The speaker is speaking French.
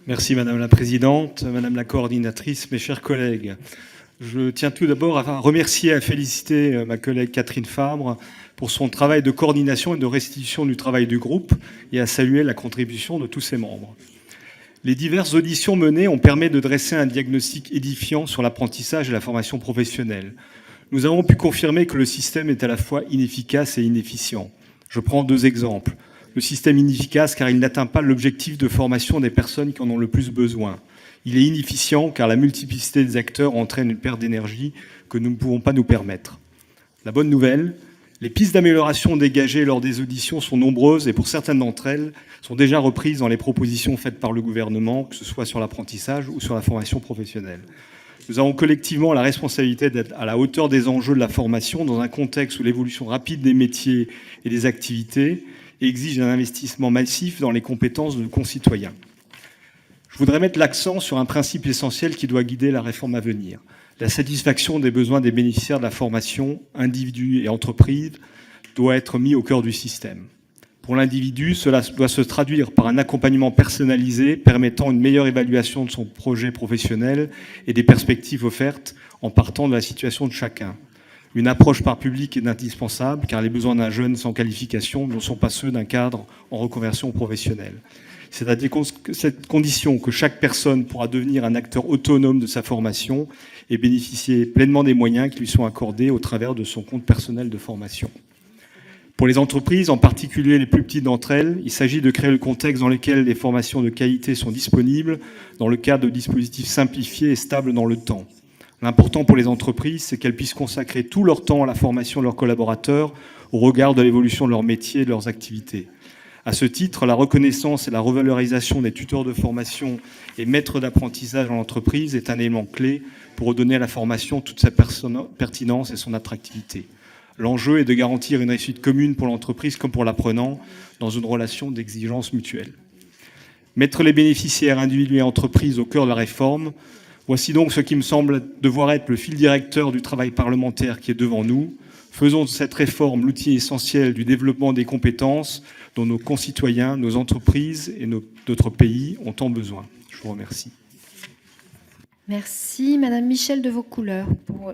Merci Madame la Présidente, Madame la Coordinatrice, mes chers collègues. Je tiens tout d'abord à remercier et à féliciter ma collègue Catherine Fabre pour son travail de coordination et de restitution du travail du groupe et à saluer la contribution de tous ses membres. Les diverses auditions menées ont permis de dresser un diagnostic édifiant sur l'apprentissage et la formation professionnelle. Nous avons pu confirmer que le système est à la fois inefficace et inefficient. Je prends deux exemples. Le système inefficace car il n'atteint pas l'objectif de formation des personnes qui en ont le plus besoin. Il est inefficient car la multiplicité des acteurs entraîne une perte d'énergie que nous ne pouvons pas nous permettre. La bonne nouvelle, les pistes d'amélioration dégagées lors des auditions sont nombreuses et pour certaines d'entre elles sont déjà reprises dans les propositions faites par le gouvernement, que ce soit sur l'apprentissage ou sur la formation professionnelle. Nous avons collectivement la responsabilité d'être à la hauteur des enjeux de la formation dans un contexte où l'évolution rapide des métiers et des activités exige un investissement massif dans les compétences de nos concitoyens. Je voudrais mettre l'accent sur un principe essentiel qui doit guider la réforme à venir. La satisfaction des besoins des bénéficiaires de la formation, individus et entreprises, doit être mise au cœur du système. Pour l'individu, cela doit se traduire par un accompagnement personnalisé permettant une meilleure évaluation de son projet professionnel et des perspectives offertes en partant de la situation de chacun. Une approche par public est indispensable car les besoins d'un jeune sans qualification ne sont pas ceux d'un cadre en reconversion professionnelle. C'est à cette condition que chaque personne pourra devenir un acteur autonome de sa formation et bénéficier pleinement des moyens qui lui sont accordés au travers de son compte personnel de formation. Pour les entreprises, en particulier les plus petites d'entre elles, il s'agit de créer le contexte dans lequel les formations de qualité sont disponibles dans le cadre de dispositifs simplifiés et stables dans le temps. L'important pour les entreprises, c'est qu'elles puissent consacrer tout leur temps à la formation de leurs collaborateurs au regard de l'évolution de leur métier et de leurs activités. À ce titre, la reconnaissance et la revalorisation des tuteurs de formation et maîtres d'apprentissage en entreprise est un élément clé pour redonner à la formation toute sa pertinence et son attractivité. L'enjeu est de garantir une réussite commune pour l'entreprise comme pour l'apprenant dans une relation d'exigence mutuelle. Mettre les bénéficiaires individuels et entreprises au cœur de la réforme, voici donc ce qui me semble devoir être le fil directeur du travail parlementaire qui est devant nous. Faisons de cette réforme l'outil essentiel du développement des compétences dont nos concitoyens, nos entreprises et notre pays ont tant besoin. Je vous remercie. Merci. Madame Michel de Vaucouleurs pour